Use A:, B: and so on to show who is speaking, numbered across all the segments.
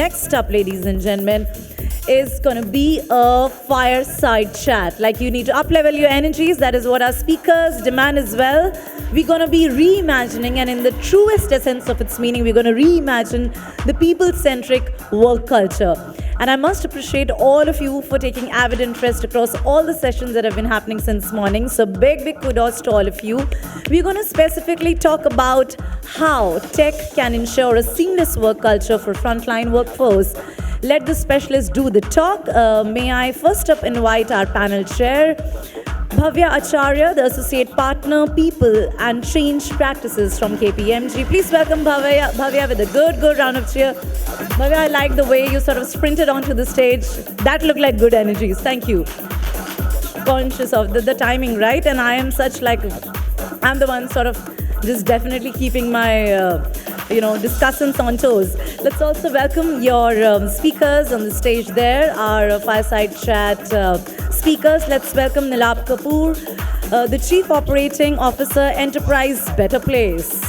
A: next up, ladies and gentlemen, is going to be a fireside chat. Like, you need to up-level your energies. That is what our speakers demand as well. We're going to be reimagining, and in the truest essence of its meaning, we're going to reimagine the people-centric work culture. And I must appreciate all of you for taking avid interest across all the sessions that have been happening since morning. So big kudos to all of you. We're going to specifically talk about how tech can ensure a seamless work culture for frontline workforce. Let the specialists do the talk. May I first up invite our panel chair, Bhavya Acharya, the Associate Partner, People and Change Practices from KPMG. Please welcome Bhavya with a good round of cheer. Bhavya, I like the way you sort of sprinted onto the stage. That looked like good energies. Thank you. Conscious of the timing, right? And I am such like, I'm the one sort of just definitely keeping my discussants on toes. Let's also welcome your speakers on the stage there, our fireside chat speakers. Let's welcome Nilabh Kapoor, the Chief Operating Officer, Enterprise BetterPlace.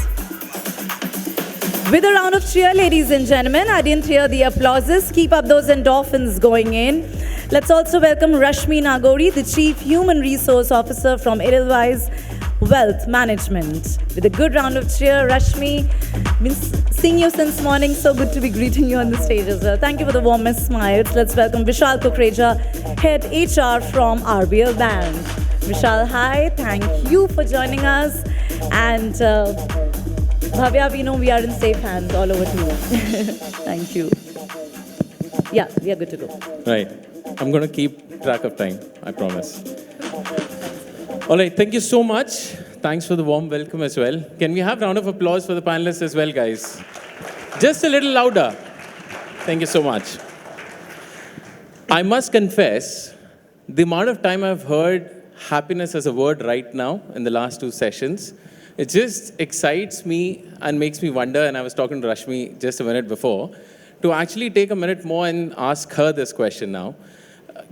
A: With a round of cheer, ladies and gentlemen. I didn't hear the applauses. Keep up those endorphins going in. Let's also welcome Rashmi Nagori, the Chief Human Resource Officer from Edelweiss Wealth Management. With a good round of cheer, Rashmi. Been seeing you since morning. So good to be greeting you on the stage as well. Thank you for the warmest smiles. Let's welcome Vishal Kukreja, Head HR from RBL Bank. Vishal, hi. Thank you for joining us. And Bhavya, we know we are in safe hands. All over to you. Thank you. Yeah, we are good to go.
B: Right. I'm going to keep track of time, I promise. All right, thank you so much. Thanks for the warm welcome as well. Can we have a round of applause for the panelists as well, guys? Just a little louder. Thank you so much. I must confess, the amount of time I've heard happiness as a word right now in the last two sessions, it just excites me and makes me wonder, and I was talking to Rashmi just a minute before, to actually take a minute more and ask her this question now.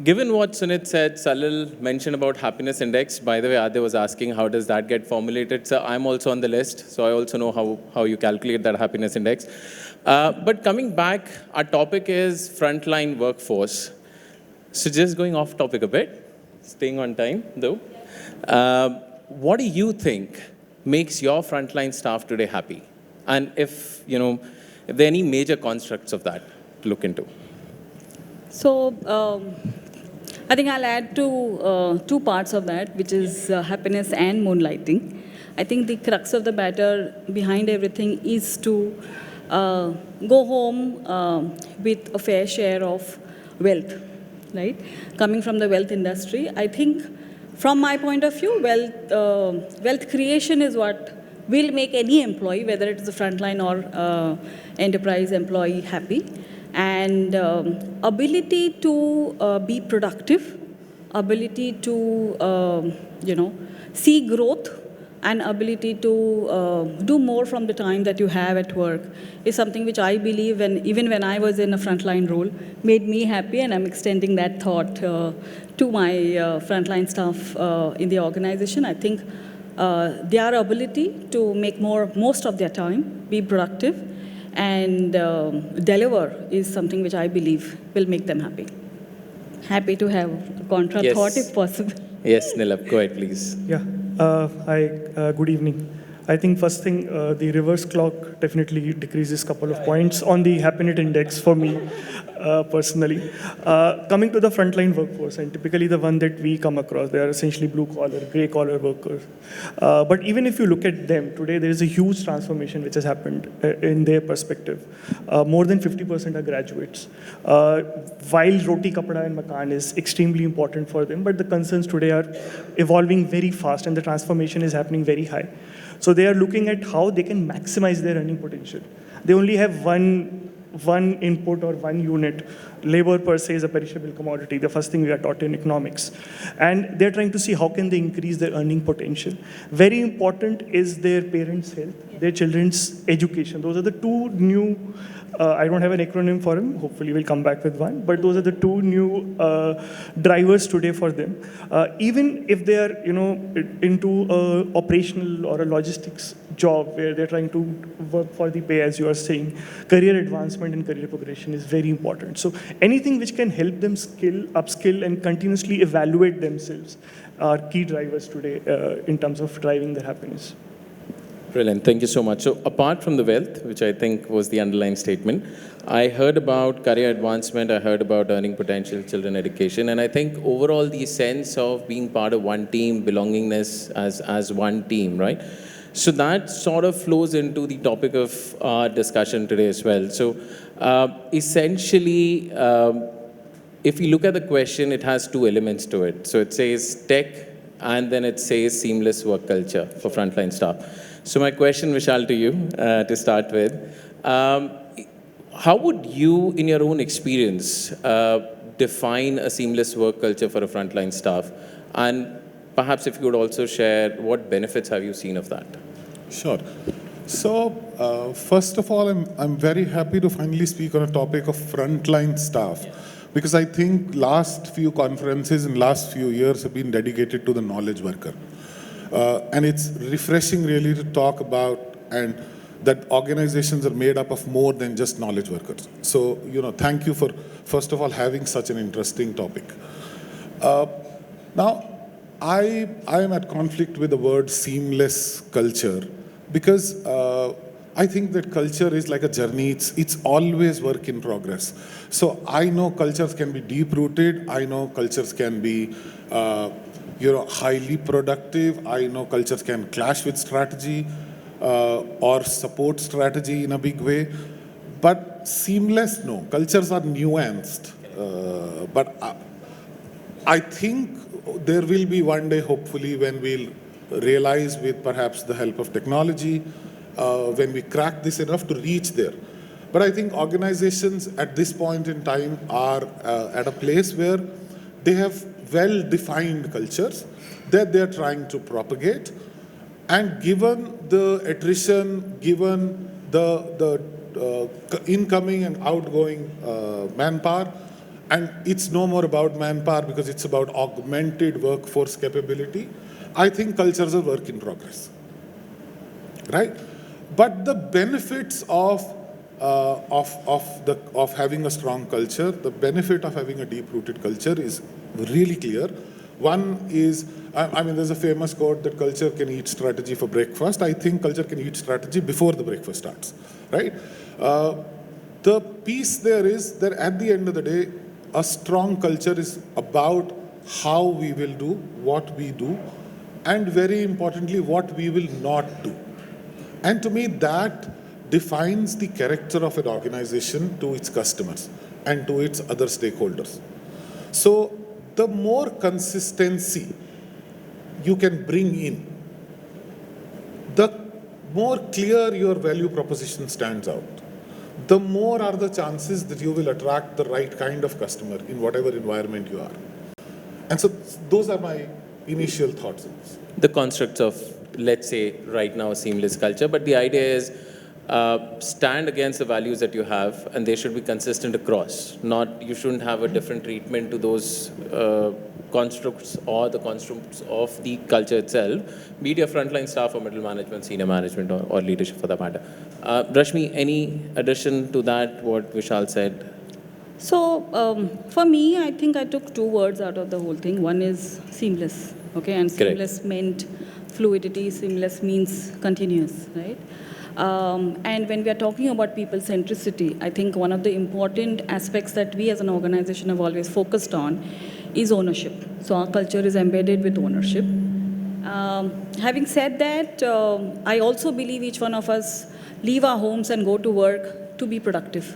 B: Given what Sunit said, Salil mentioned about happiness index. By the way, Adya was asking, how does that get formulated? So I'm also on the list, so I also know how you calculate that happiness index. But coming back, our topic is frontline workforce. So just going off topic a bit, staying on time though. What do you think makes your frontline staff today happy? And if there are any major constructs of that to look into.
C: So, I think I'll add to two parts of that, which is happiness and moonlighting. I think the crux of the matter behind everything is to go home with a fair share of wealth, right? Coming from the wealth industry, I think from my point of view, wealth creation is what will make any employee, whether it is a frontline or enterprise employee, happy. And ability to be productive, ability to see growth, and ability to do more from the time that you have at work is something which I believe, even when I was in a frontline role, made me happy, and I'm extending that thought to my frontline staff in the organization. I think their ability to make most of their time, be productive, and deliver is something which I believe will make them happy. Happy to have a contra thought if possible.
B: Yes, Nilabh, go ahead, please.
D: Yeah. Hi, good evening. I think first thing, the reverse clock definitely decreases a couple of points on the happiness index for me, personally. Coming to the frontline workforce, and typically the one that we come across, they are essentially blue-collar, gray-collar workers. But even if you look at them, today there is a huge transformation which has happened in their perspective. More than 50% are graduates. While roti, kapda, and makan is extremely important for them, but the concerns today are evolving very fast, and the transformation is happening very high. So they are looking at how they can maximize their earning potential. They only have one input or one unit. Labor per se is a perishable commodity, the first thing we are taught in economics. And they're trying to see how can they increase their earning potential. Very important is their parents' health, their children's education. Those are the two new, I don't have an acronym for them, hopefully we'll come back with one, but those are the two new drivers today for them. Even if they are into operational or a logistics job where they're trying to work for the pay, as you are saying, career advancement and career progression is very important. So anything which can help them upskill, and continuously evaluate themselves are key drivers today in terms of driving their happiness.
B: Brilliant. Thank you so much. So apart from the wealth, which I think was the underlying statement, I heard about career advancement, I heard about earning potential, children education, and I think overall the sense of being part of one team, belongingness as one team, right? So that sort of flows into the topic of our discussion today as well. So essentially, if you look at the question, it has two elements to it. So it says tech, and then it says seamless work culture for frontline staff. So my question, Vishal, to you to start with, how would you, in your own experience, define a seamless work culture for a frontline staff? And perhaps if you could also share, what benefits have you seen of that?
E: Sure. So, first of all, I'm very happy to finally speak on a topic of frontline staff, because I think last few conferences in last few years have been dedicated to the knowledge worker. And it's refreshing really to talk about and that organizations are made up of more than just knowledge workers. So, thank you for, first of all, having such an interesting topic. Now, I am at conflict with the word seamless culture because I think that culture is like a journey. It's always work in progress. So I know cultures can be deep-rooted. I know cultures can be highly productive. I know cultures can clash with strategy or support strategy in a big way. But seamless, no. Cultures are nuanced. But I think there will be one day, hopefully, when we'll realize with perhaps the help of technology, when we crack this enough to reach there. But I think organizations at this point in time are at a place where they have well-defined cultures that they're trying to propagate. And given the attrition, given the incoming and outgoing manpower, and it's no more about manpower because it's about augmented workforce capability, I think cultures are work in progress, right? But the benefits of having a strong culture, the benefit of having a deep-rooted culture is really clear. One is, there's a famous quote that culture can eat strategy for breakfast. I think culture can eat strategy before the breakfast starts, right? The piece there is that at the end of the day, a strong culture is about how we will do, what we do, and very importantly, what we will not do. And to me, that defines the character of an organization to its customers and to its other stakeholders. So the more consistency you can bring in, the more clear your value proposition stands out. The more are the chances that you will attract the right kind of customer in whatever environment you are. And so those are my initial thoughts on this.
B: The constructs of, let's say, right now, a seamless culture, but the idea is stand against the values that you have, and they should be consistent across. Not, you shouldn't have a different treatment to those constructs or the constructs of the culture itself, be it your frontline staff or middle management, senior management, or leadership for that matter. Rashmi, any addition to that, what Vishal said?
C: So, for me, I think I took two words out of the whole thing. One is seamless, okay? And seamless meant fluidity, seamless means continuous, right? And when we are talking about people centricity, I think one of the important aspects that we as an organization have always focused on is ownership. So our culture is embedded with ownership. Having said that, I also believe each one of us leave our homes and go to work to be productive,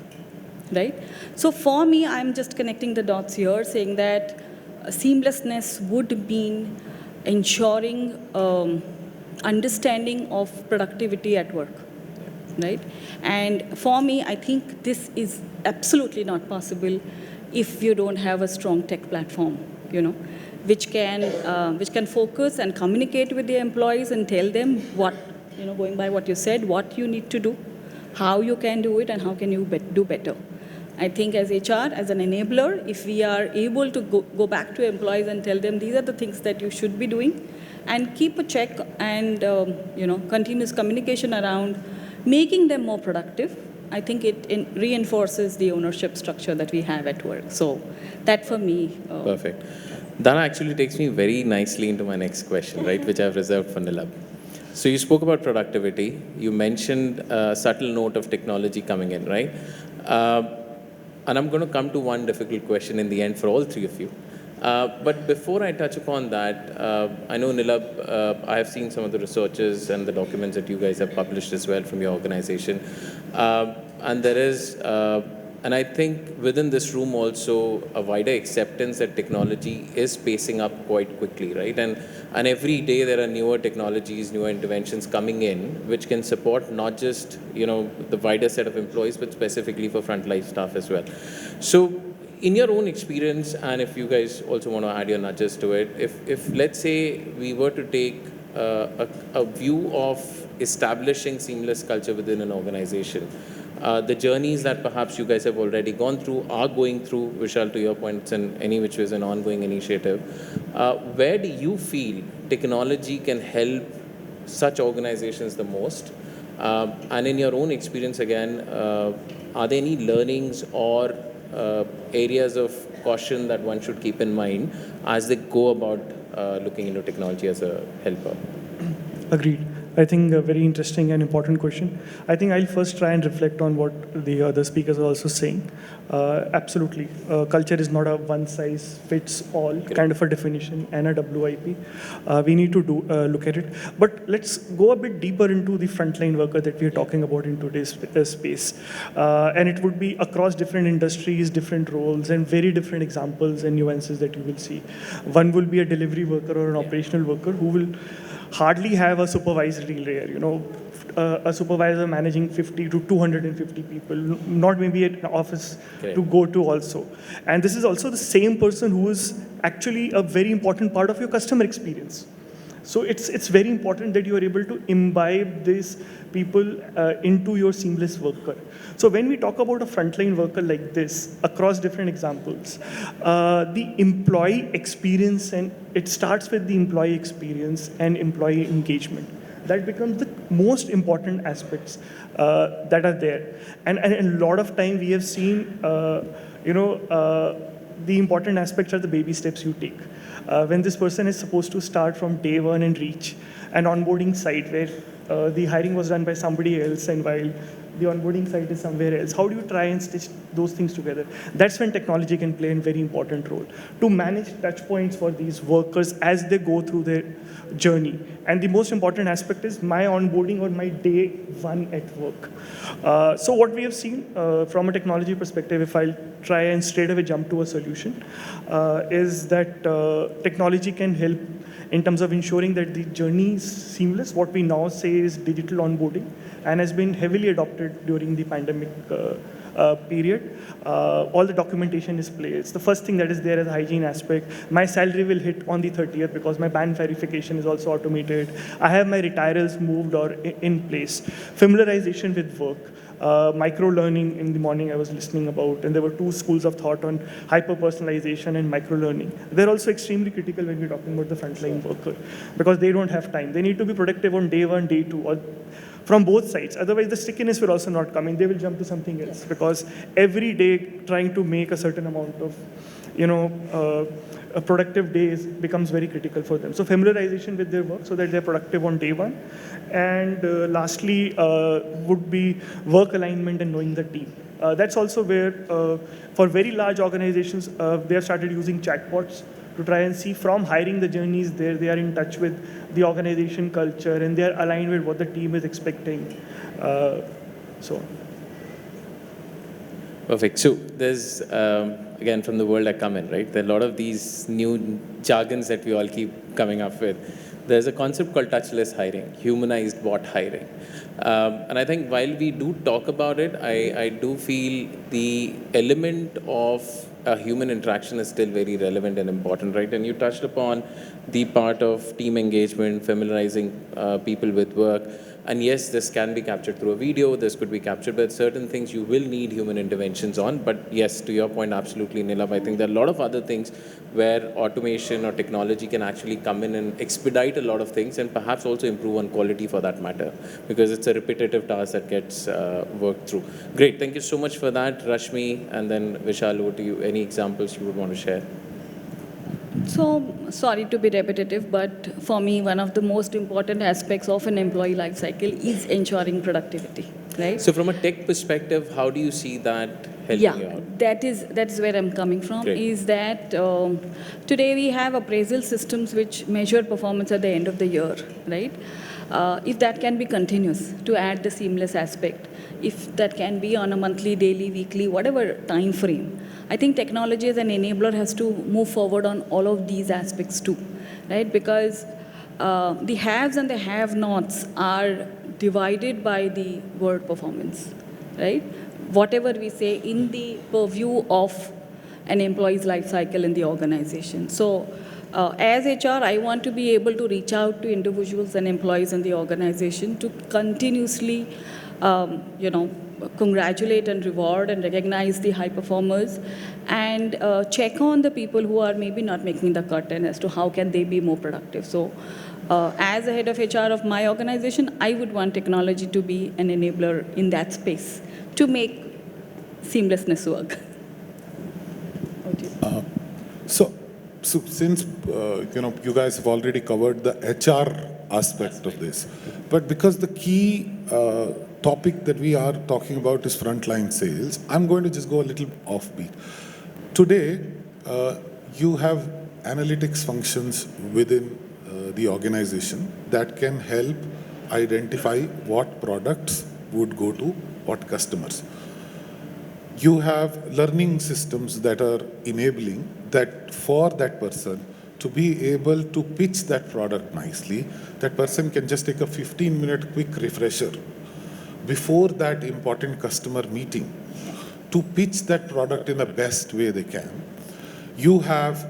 C: right? So for me, I'm just connecting the dots here, saying that seamlessness would mean ensuring understanding of productivity at work, right? And for me, I think this is absolutely not possible if you don't have a strong tech platform, which can focus and communicate with the employees and tell them what, going by what you said, what you need to do, how you can do it, and how can you do better. I think as HR, as an enabler, if we are able to go back to employees and tell them these are the things that you should be doing, and keep a check and continuous communication around making them more productive, I think it reinforces the ownership structure that we have at work. So that for me.
B: Perfect. That actually takes me very nicely into my next question, right, which I've reserved for Nilabh. So you spoke about productivity. You mentioned a subtle note of technology coming in, right? And I'm going to come to one difficult question in the end for all three of you. But before I touch upon that, I know, Nilabh, I have seen some of the researches and the documents that you guys have published as well from your organization. And there is, and I think within this room also, a wider acceptance that technology is pacing up quite quickly, right? And every day there are newer technologies, newer interventions coming in, which can support not just, the wider set of employees, but specifically for frontline staff as well. So, in your own experience, and if you guys also want to add your nudges to it, if let's say we were to take a view of establishing seamless culture within an organization, the journeys that perhaps you guys have already gone through, are going through, Vishal, to your point, it's any which was an ongoing initiative, where do you feel technology can help such organizations the most? And in your own experience again, are there any learnings or areas of caution that one should keep in mind as they go about looking into technology as a helper?
D: Agreed. I think a very interesting and important question. I think I'll first try and reflect on what the other speakers are also saying. Absolutely. Culture is not a one-size-fits-all kind of a definition and a WIP. We need to look at it. But let's go a bit deeper into the frontline worker that we are talking about in today's space. And it would be across different industries, different roles, and very different examples and nuances that you will see. One will be a delivery worker or an operational worker who will hardly have a supervisory layer, a supervisor managing 50 to 250 people, not maybe an office to go to also. And this is also the same person who is actually a very important part of your customer experience. So it's very important that you are able to imbibe these people into your seamless worker. So when we talk about a frontline worker like this, across different examples, the employee experience, and it starts with the employee experience and employee engagement. That becomes the most important aspects that are there. And a lot of time we have seen, the important aspects are the baby steps you take. When this person is supposed to start from day one and reach an onboarding site where the hiring was done by somebody else, and while the onboarding site is somewhere else, how do you try and stitch those things together? That's when technology can play a very important role to manage touch points for these workers as they go through their journey. And the most important aspect is my onboarding or my day one at work. So what we have seen from a technology perspective, if I'll try and straight away jump to a solution, is that technology can help in terms of ensuring that the journey is seamless. What we now say is digital onboarding, and has been heavily adopted during the pandemic period. All the documentation is placed. The first thing that is there is the hygiene aspect. My salary will hit on the 30th because my bank verification is also automated. I have my retirals moved or in place. Familiarization with work. Micro-learning in the morning I was listening about, and there were two schools of thought on hyper-personalization and micro-learning. They're also extremely critical when we're talking about the frontline worker, because they don't have time. They need to be productive on day one, day two, or from both sides. Otherwise, the stickiness will also not come in. They will jump to something else, because every day trying to make a certain amount of, a productive day becomes very critical for them. So familiarization with their work so that they're productive on day one. And lastly would be work alignment and knowing the team. That's also where, for very large organizations, they have started using chatbots to try and see from hiring the journeys there, they are in touch with the organization culture and they are aligned with what the team is expecting. So.
B: Perfect. So there's, again, from the world I come in, right? There are a lot of these new jargons that we all keep coming up with. There's a concept called touchless hiring, humanized bot hiring. And I think while we do talk about it, I do feel the element of a human interaction is still very relevant and important, right? And you touched upon the part of team engagement, familiarizing people with work. And yes, this can be captured through a video, this could be captured, but certain things you will need human interventions on. But yes, to your point, absolutely, Nilabh, I think there are a lot of other things where automation or technology can actually come in and expedite a lot of things and perhaps also improve on quality for that matter, because it's a repetitive task that gets worked through. Great, thank you so much for that, Rashmi, and then Vishal, over to you. Any examples you would want to share?
C: So, sorry to be repetitive, but for me, one of the most important aspects of an employee life cycle is ensuring productivity, right?
B: So from a tech perspective, how do you see that helping you out?
C: that is where I'm coming from.
B: Great.
C: Is that today we have appraisal systems which measure performance at the end of the year, right? If that can be continuous to add the seamless aspect, if that can be on a monthly, daily, weekly, whatever time frame, I think technology as an enabler has to move forward on all of these aspects too, right? Because the haves and the have-nots are divided by the word performance, right? Whatever we say in the purview of an employee's life cycle in the organization. So as HR, I want to be able to reach out to individuals and employees in the organization to continuously, congratulate and reward and recognize the high performers and check on the people who are maybe not making the cut and as to how can they be more productive. So as a head of HR of my organization, I would want technology to be an enabler in that space to make seamlessness work.
E: So since you guys have already covered the HR aspect of this, but because the key topic that we are talking about is frontline sales, I'm going to just go a little offbeat. Today, you have analytics functions within the organization that can help identify what products would go to what customers. You have learning systems that are enabling that for that person to be able to pitch that product nicely. That person can just take a 15-minute quick refresher before that important customer meeting to pitch that product in the best way they can. You have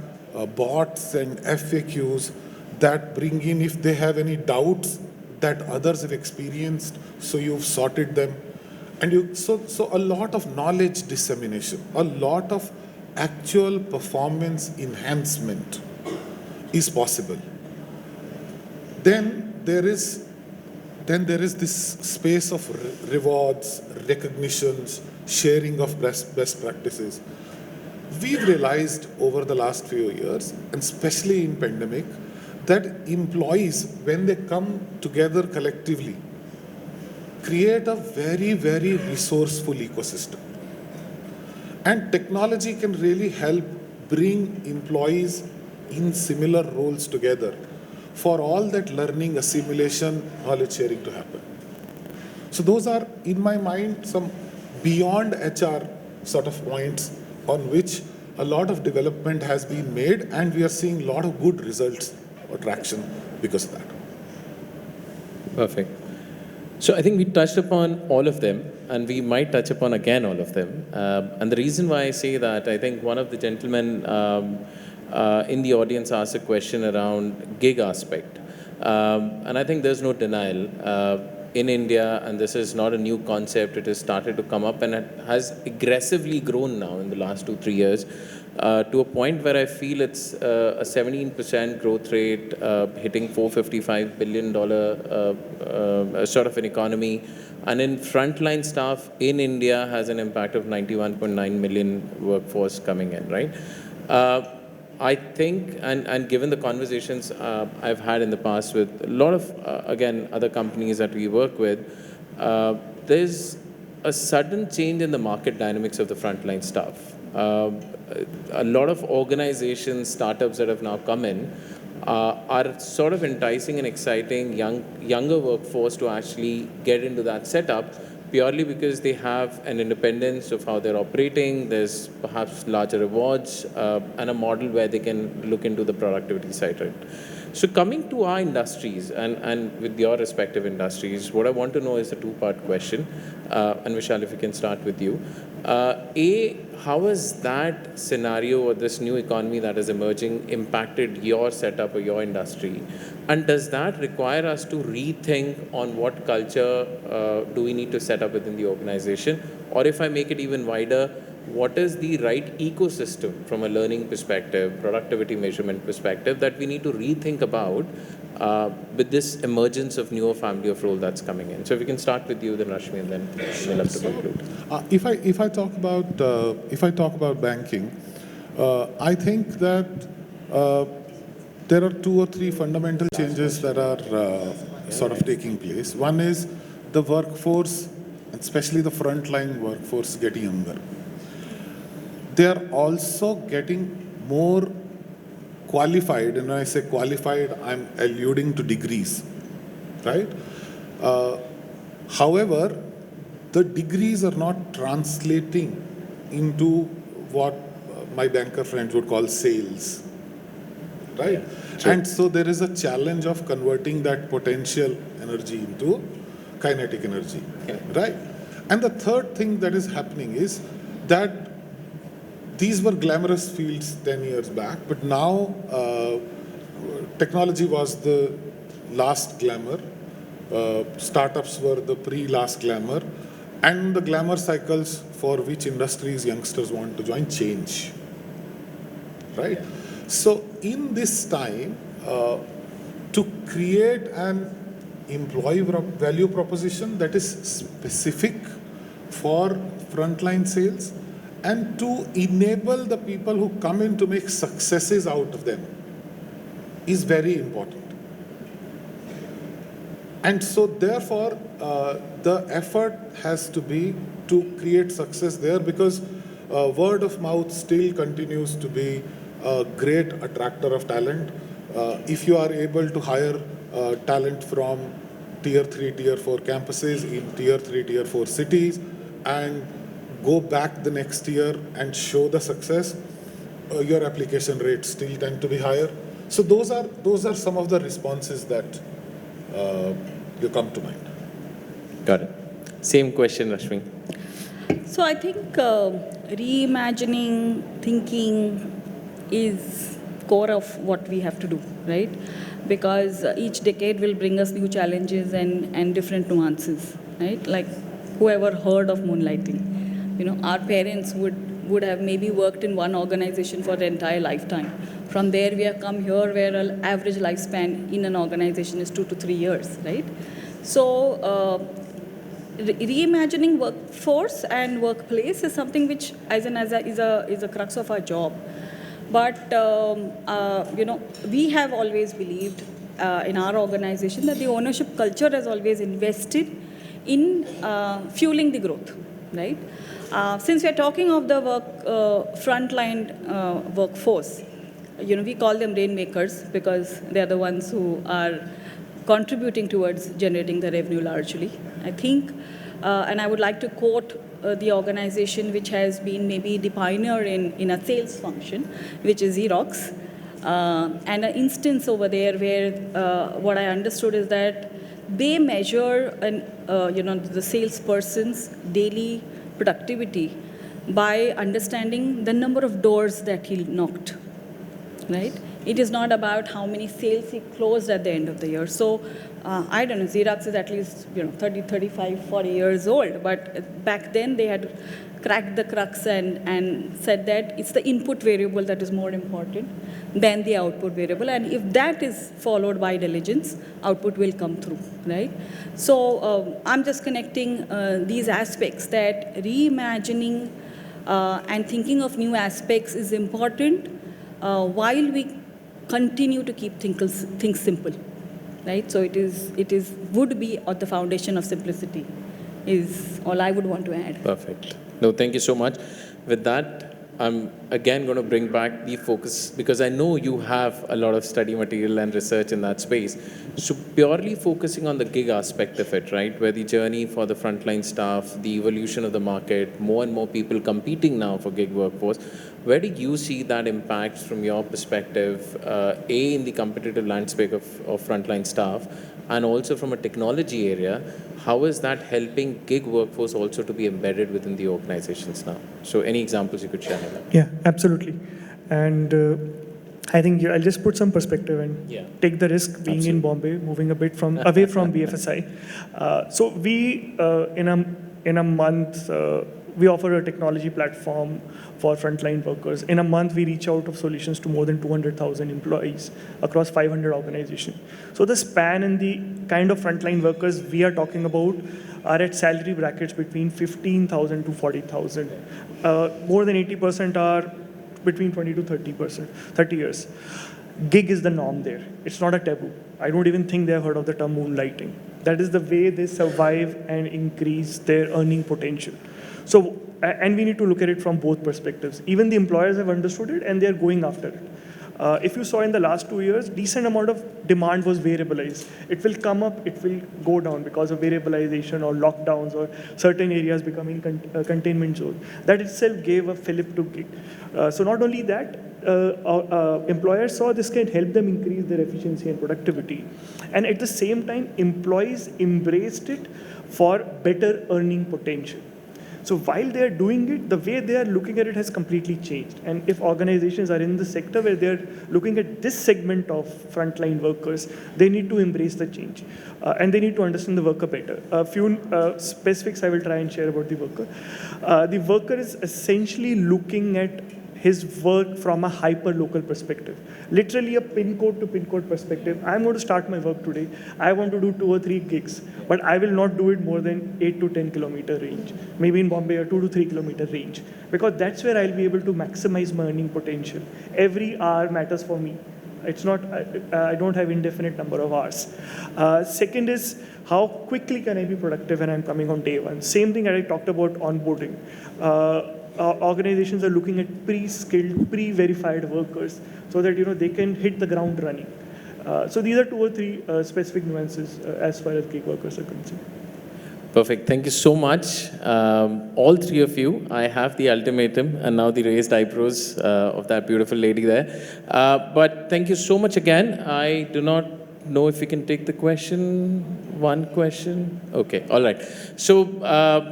E: bots and FAQs that bring in if they have any doubts that others have experienced, so you've sorted them. And so a lot of knowledge dissemination, a lot of actual performance enhancement is possible. Then there is this space of rewards, recognitions, sharing of best practices. We've realized over the last few years, and especially in pandemic, that employees, when they come together collectively, create a very, very resourceful ecosystem. And technology can really help bring employees in similar roles together for all that learning, assimilation, knowledge sharing to happen. So those are, in my mind, some beyond HR sort of points on which a lot of development has been made, and we are seeing a lot of good results or traction because of that.
B: Perfect. So I think we touched upon all of them, and we might touch upon again all of them. And the reason why I say that, I think one of the gentlemen in the audience asked a question around gig aspect. And I think there's no denial. In India, and this is not a new concept, it has started to come up and it has aggressively grown now in the last 2-3 years to a point where I feel it's a 17% growth rate, hitting $455 billion sort of an economy. And in frontline staff in India has an impact of 91.9 million workforce coming in, right? I think, and given the conversations I've had in the past with a lot of, again, other companies that we work with, there's a sudden change in the market dynamics of the frontline staff. A lot of organizations, startups that have now come in are sort of enticing and exciting younger workforce to actually get into that setup, purely because they have an independence of how they're operating. There's perhaps larger rewards and a model where they can look into the productivity side, right? So coming to our industries and with your respective industries, what I want to know is a two-part question. And Vishal, if we can start with you. How has that scenario or this new economy that is emerging impacted your setup or your industry? And does that require us to rethink on what culture do we need to set up within the organization? Or if I make it even wider, what is the right ecosystem from a learning perspective, productivity measurement perspective that we need to rethink about with this emergence of newer family of role that's coming in? So if we can start with you, then Rashmi, and then Nilabh to conclude.
E: If I talk about banking, I think that there are 2 or 3 fundamental changes that are sort of taking place. One is the workforce, especially the frontline workforce, getting younger. They are also getting more qualified, and when I say qualified, I'm alluding to degrees, right? However, the degrees are not translating into what my banker friends would call sales, right?
B: Sure.
E: And so there is a challenge of converting that potential energy into kinetic energy, right? And the third thing that is happening is that these were glamorous fields 10 years back, but now technology was the last glamour. Startups were the pre-last glamour. And the glamour cycles for which industries youngsters want to join change, right? So in this time, to create an employee value proposition that is specific for frontline sales and to enable the people who come in to make successes out of them is very important. And so therefore, the effort has to be to create success there, because word of mouth still continues to be a great attractor of talent. If you are able to hire talent from tier 3, tier 4 campuses in tier 3, tier 4 cities and go back the next year and show the success, your application rates still tend to be higher. So those are some of the responses that you come to mind.
B: Got it. Same question, Rashmi.
C: So I think reimagining thinking is core of what we have to do, right? Because each decade will bring us new challenges and different nuances, right? Like whoever heard of moonlighting? You know, our parents would have maybe worked in one organization for their entire lifetime. From there, we have come here where an average lifespan in an organization is 2 to 3 years, right? So reimagining workforce and workplace is something which is a crux of our job. But we have always believed in our organization that the ownership culture has always invested in fueling the growth, right? Since we are talking of the frontline workforce, we call them rainmakers because they are the ones who are contributing towards generating the revenue largely. I think, and I would like to quote the organization which has been maybe the pioneer in a sales function, which is Xerox. And an instance over there where what I understood is that they measure the salesperson's daily productivity by understanding the number of doors that he knocked, right? It is not about how many sales he closed at the end of the year. So I don't know, Xerox is at least 30, 35, 40 years old, but back then they had cracked the crux and said that it's the input variable that is more important than the output variable. And if that is followed by diligence, output will come through, right? So I'm just connecting these aspects that reimagining and thinking of new aspects is important while we continue to keep things simple, right? So it would be at the foundation of simplicity is all I would want to add.
B: Perfect. No, thank you so much. With that, I'm again going to bring back the focus because I know you have a lot of study material and research in that space. So purely focusing on the gig aspect of it, right? Where the journey for the frontline staff, the evolution of the market, more and more people competing now for gig workforce. Where do you see that impact from your perspective, A, in the competitive landscape of frontline staff, and also from a technology area, how is that helping gig workforce also to be embedded within the organizations now? So any examples you could share on that?
D: Yeah, absolutely. And I think I'll just put some perspective and take the risk being in Bombay, moving a bit away from BFSI. So we, in a month, we offer a technology platform for frontline workers. In a month, we reach out of solutions to more than 200,000 employees across 500 organizations. So the span and the kind of frontline workers we are talking about are at salary brackets between 15,000 to 40,000. More than 80% are between 20 to 30 years. Gig is the norm there. It's not a taboo. I don't even think they have heard of the term moonlighting. That is the way they survive and increase their earning potential. So, and we need to look at it from both perspectives. Even the employers have understood it and they're going after it. If you saw in the last 2 years, decent amount of demand was variabilized. It will come up, it will go down because of variabilization or lockdowns or certain areas becoming containment zone. That itself gave a fillip to gig. So not only that, employers saw this can help them increase their efficiency and productivity. And at the same time, employees embraced it for better earning potential. So while they are doing it, the way they are looking at it has completely changed. And if organizations are in the sector where they're looking at this segment of frontline workers, they need to embrace the change. And they need to understand the worker better. A few specifics I will try and share about the worker. The worker is essentially looking at his work from a hyper-local perspective. Literally a pin code to pin code perspective. I'm going to start my work today. I want to do 2 or 3 gigs, but I will not do it more than 8 to 10 kilometer range. Maybe in Bombay, a 2 to 3 kilometer range. Because that's where I'll be able to maximize my earning potential. Every hour matters for me. It's not, I don't have indefinite number of hours. Second is, how quickly can I be productive when I'm coming on day one? Same thing that I talked about onboarding. Organizations are looking at pre-skilled, pre-verified workers so that they can hit the ground running. So these are 2 or 3 specific nuances as far as gig workers are concerned.
B: Perfect. Thank you so much. All 3 of you. I have the ultimatum and now the raised eyebrows of that beautiful lady there. But thank you so much again. I do not know if we can take the question. One question. Okay. All right. So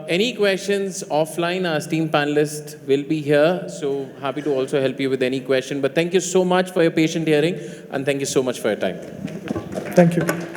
B: any questions offline, our esteemed panelist will be here. So happy to also help you with any question. But thank you so much for your patient hearing and thank you so much for your time.
D: Thank you.